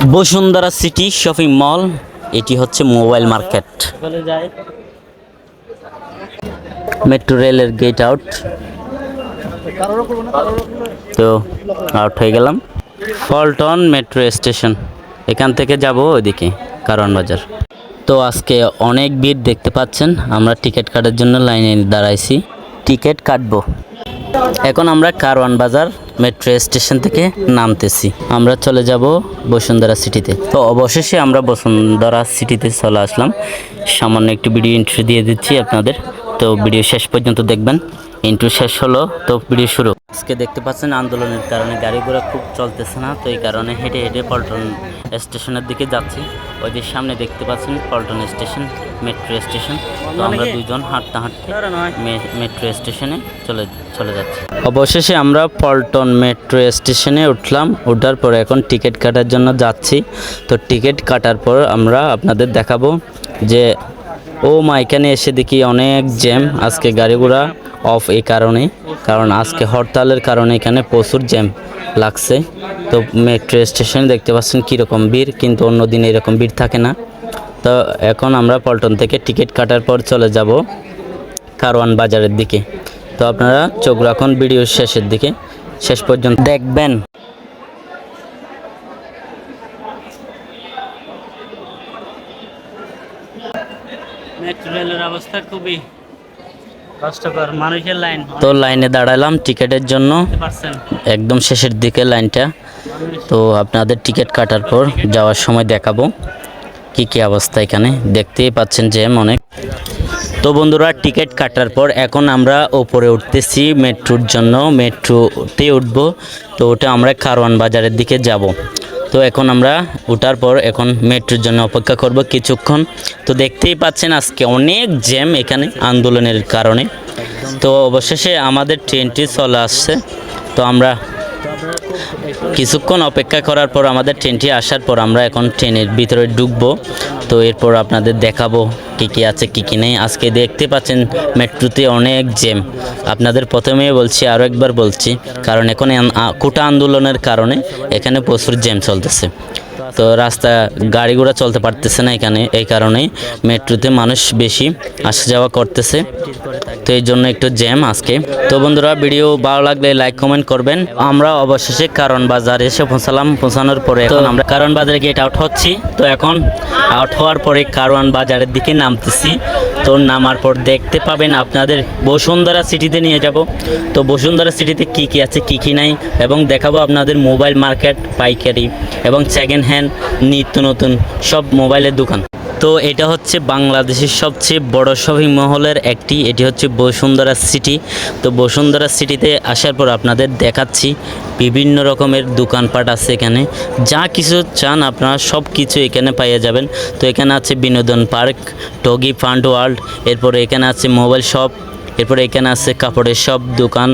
Bashundhara city shopping mall, এটি হচ্ছে mobile market. Metro রেলের গেট আউট, তো আউট হয়ে গেলাম। পল্টন মেট্রো স্টেশন, এখান থেকে যাব ওইদিকে কারওয়ান বাজার। তো আজকে অনেক ভিড় দেখতে পাচ্ছেন, আমরা টিকিট কাটার জন্য লাইনে দাঁড়াইছি, টিকিট কাটবো। এখন আমরা কারওয়ান বাজার মেট্রো স্টেশন থেকে নামতেছি, আমরা চলে যাব বসুন্ধরা সিটিতে। তো অবশেষে আমরা বসুন্ধরা সিটিতে চলে আসলাম। সামান্য একটু ভিডিও ইন্ট্রো দিয়ে দিচ্ছি আপনাদের, তো ভিডিও শেষ পর্যন্ত দেখবেন। ইন্ট্রো শেষ হলো তো ভিডিও শুরু। আজকে দেখতে পাচ্ছেন আন্দোলনের কারণে গাড়ি ঘোড়া খুব চলতেছে না, তো এই কারণে হেঁটে হেঁটে পল্টন স্টেশনের দিকে যাচ্ছি। ওই যে সামনে দেখতে পাচ্ছেন পল্টন স্টেশন, মেট্রো স্টেশন। তো আমরা দুইজন হাঁটতে হাঁটতে মেট্রো স্টেশনে চলে যাচ্ছি। অবশেষে আমরা পল্টন মেট্রো স্টেশনে উঠলাম, ওঠার পরে এখন টিকিট কাটার জন্য যাচ্ছি। তো টিকিট কাটার পর আমরা আপনাদের দেখাবো যে এখানে এসে দেখি অনেক জ্যাম। আজকে গাড়ি ঘোড়া অফ এই কারণে, কারণ আজকে হরতালের কারণে এখানে প্রচুর জ্যাম লাগছে। তো মেট্রো স্টেশনে দেখতে পাচ্ছেন কীরকম ভিড়, কিন্তু অন্য দিন এরকম ভিড় থাকে না। তো এখন আমরা পল্টন থেকে টিকিট কাটার পর চলে যাব কারওয়ান বাজারের দিকে। তো আপনারা চোখ রাখুন ভিডিওর শেষের দিকে, শেষ পর্যন্ত দেখবেন। মেট্রো রেলের অবস্থা খুবই কষ্টকর, মানুষের লাইন। তো লাইনে দাঁড়ালাম টিকিটের জন্য, একদম শেষের দিকে লাইনটা। তো আপনাদের টিকিট কাটার পর যাওয়ার সময় দেখাবো কি কি অবস্থা। এখানে দেখতেই পাচ্ছেন জ্যাম অনেক। তো বন্ধুরা, টিকিট কাটার পর এখন আমরা ওপরে উঠতেছি মেট্রোর জন্য, মেট্রোতে উঠবো। তো ওটা আমরা কারওয়ান বাজারের দিকে যাব। তো এখন আমরা ওঠার পর এখন মেট্রোর জন্য অপেক্ষা করব কিছুক্ষণ। তো দেখতেই পাচ্ছেন আজকে অনেক জ্যাম এখানে আন্দোলনের কারণে। তো অবশেষে আমাদের ট্রেনটি চলে আসছে। তো আমরা কিছুক্ষণ অপেক্ষা করার পর আমাদের ট্রেনটি আসার পর আমরা এখন ট্রেনের ভিতরে ঢুকবো। তো এরপর আপনাদের দেখাবো কী কী আছে কী কী নেই। আজকে দেখতে পাচ্ছেন মেট্রোতে অনেক জ্যাম। আপনাদের প্রথমেই বলছি, আরও একবার বলছি, কারণ এখন কোটা আন্দোলনের কারণে এখানে প্রচুর জ্যাম চলতেছে। তো রাস্তা গাড়ি ঘোড়া চলতে পারতেছে না এখানে, এই কারণেই মেট্রোতে মানুষ বেশি আসা যাওয়া করতেছে। তো এই জন্য একটু জ্যাম আজকে। তো বন্ধুরা, ভিডিও ভালো লাগলে লাইক কমেন্ট করবেন। আমরা অবশেষে কারওয়ান বাজার এসে পৌঁছালাম। পৌঁছানোর পরে এখন আমরা কারওয়ান বাজারে গেট আউট হচ্ছি। তো এখন আউট হওয়ার পরে কারওয়ান বাজারের দিকে নামতেছি। তো নামার পর দেখতে পাবেন আপনাদের বসুন্ধরা সিটিতে নিয়ে যাব। তো বসুন্ধরা সিটিতে কি কি আছে কি কি নাই, এবং দেখাবো আপনাদের মোবাইল মার্কেট, পাইকারি এবং সেকেন্ড হ্যান্ড নিত্য নতুন সব মোবাইলের দোকান। তো এটা হচ্ছে বাংলাদেশের সবচেয়ে বড় শপিং মহলের একটি, এটি হচ্ছে বসুন্ধরা সিটি। তো বসুন্ধরা সিটিতে আসার পর আপনাদের দেখাচ্ছি বিভিন্ন রকমের দোকানপাট আছে এখানে, যা কিছু চান আপনারা সব কিছু এখানে পাইয়ে যাবেন। তো এখানে আছে বিনোদন পার্ক, টগি ফান্ড ওয়ার্ল্ড, এরপরে এখানে আছে মোবাইল শপ, এরপরে এখানে আছে কাপড়ের সব দোকান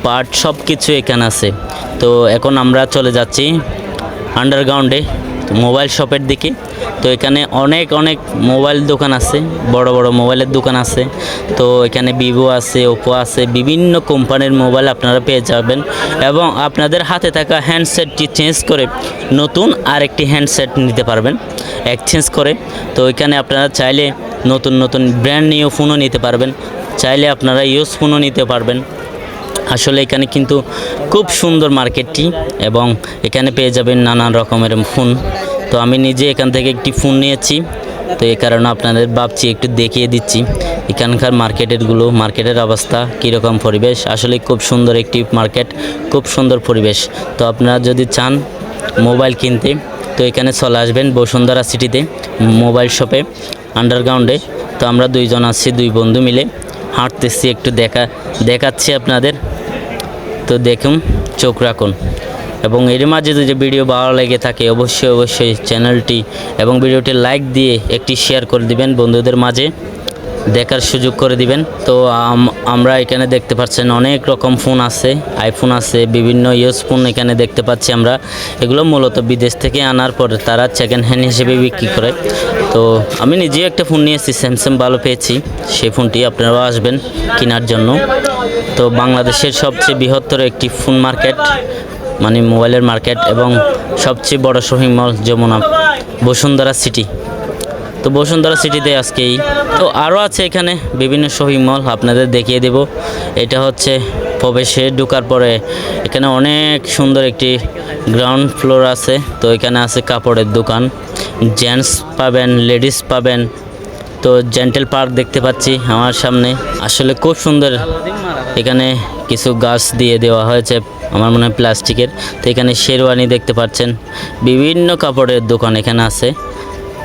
পার্ট, সব কিছু এখানে আছে। তো এখন আমরা চলে যাচ্ছি আন্ডারগ্রাউন্ডে মোবাইল শপের দিকে। তো এখানে অনেক অনেক মোবাইল দোকান আছে, বড় বড় মোবাইলের দোকান আছে। তো এখানে ভিভো আছে, ওপো আছে, বিভিন্ন কোম্পানির মোবাইল আপনারা পেয়ে যাবেন, এবং আপনাদের হাতে থাকা হ্যান্ডসেটটি চেঞ্জ করে নতুন আরেকটি হ্যান্ডসেট নিতে পারবেন এক্সচেঞ্জ করে। তো এখানে আপনারা চাইলে নতুন নতুন ব্র্যান্ড নিউ ফোনও নিতে পারবেন, চাইলে আপনারা ইউজ ফোনও নিতে পারবেন। আসলে এখানে কিন্তু খুব সুন্দর মার্কেটটি, এবং এখানে পেয়ে যাবেন নানান রকমের ফোন। তো আমি নিজে এখান থেকে একটি ফোন নিয়েছি, তো এই কারণে আপনাদের ভাবছি একটু দেখিয়ে দিচ্ছি এখানকার মার্কেটের অবস্থা কীরকম, পরিবেশ। আসলে খুব সুন্দর একটি মার্কেট, খুব সুন্দর পরিবেশ। তো আপনারা যদি চান মোবাইল কিনতে, তো এখানে চলে আসবেন বসুন্ধরা সিটিতে মোবাইল শপে আন্ডারগ্রাউন্ডে। তো আমরা দুইজন আছি, দুই বন্ধু মিলে হাঁটতেছি, একটু দেখাচ্ছি আপনাদের। তো দেখুন, চোখ রাখুন, এবং এর মাঝে যদি ভিডিও ভালো লেগে থাকে অবশ্যই চ্যানেলটি এবং ভিডিওটি লাইক দিয়ে একটি শেয়ার করে দিবেন, বন্ধুদের মাঝে দেখার সুযোগ করে দিবেন। তো আমরা এখানে দেখতে পাচ্ছেন অনেক রকম ফোন আছে, আইফোন আছে, বিভিন্ন ইউজ ফোন এখানে দেখতে পাচ্ছি আমরা। এগুলো মূলত বিদেশ থেকে আনার পর তারা সেকেন্ড হ্যান্ড হিসেবে বিক্রি করে। তো আমি নিজেও একটা ফোন নিয়েছি, স্যামসাং ভালো পেয়েছি, সেই ফোনটি আপনারাও আসবেন কেনার জন্য। তো বাংলাদেশের সবচেয়ে বৃহত্তর একটি ফোন মার্কেট মানে মোবাইলের মার্কেট এবং সবচেয়ে বড় shopping mall Jamuna Bashundhara city. তো বসুন্ধরা সিটিতে আজকেই তো আরও আছে এখানে বিভিন্ন শপিং মল আপনাদের দেখিয়ে দেব। এটা হচ্ছে প্রবেশে ঢোকার পরে এখানে অনেক সুন্দর একটি গ্রাউন্ড ফ্লোর আছে। তো এখানে আছে কাপড়ের দোকান, জেন্টস পাবেন, লেডিস পাবেন। তো জেন্টেল পার্ক দেখতে পাচ্ছি আমার সামনে, আসলে খুব সুন্দর। এখানে কিছু গাছ দিয়ে দেওয়া হয়েছে আমার মনে হয় প্লাস্টিকের। তো এখানে শেরওয়ানি দেখতে পাচ্ছেন, বিভিন্ন কাপড়ের দোকান এখানে আছে।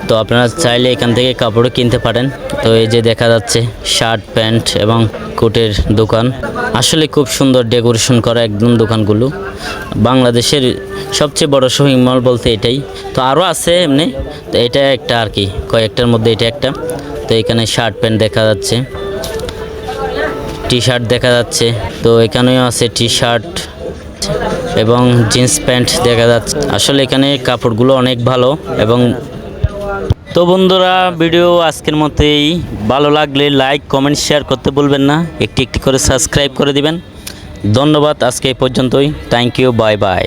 তো আপনারা চাইলে এখান থেকে কাপড়ও কিনতে পারেন। তো এই যে দেখা যাচ্ছে শার্ট প্যান্ট এবং কোটের দোকান, আসলে খুব সুন্দর ডেকোরেশন করা একদম দোকানগুলো। বাংলাদেশের সবচেয়ে বড় শপিং মল বলতে এটাই। তো আরও আছে এমনি, তো এটা একটা আর কি, কয়েকটার মধ্যে এটা একটা। তো এখানে শার্ট প্যান্ট দেখা যাচ্ছে, টি শার্ট দেখা যাচ্ছে। তো এখানেও আছে টি শার্ট এবং জিন্স প্যান্ট দেখা যাচ্ছে। আসলে এখানে কাপড়গুলো অনেক ভালো। এবং তো বন্ধুরা, ভিডিও আজকের মতোই, ভালো লাগলে লাইক কমেন্ট শেয়ার করতে ভুলবেন না, একটি একটি করে সাবস্ক্রাইব করে দিবেন। ধন্যবাদ, আজকে এই পর্যন্তই। Thank you, bye by.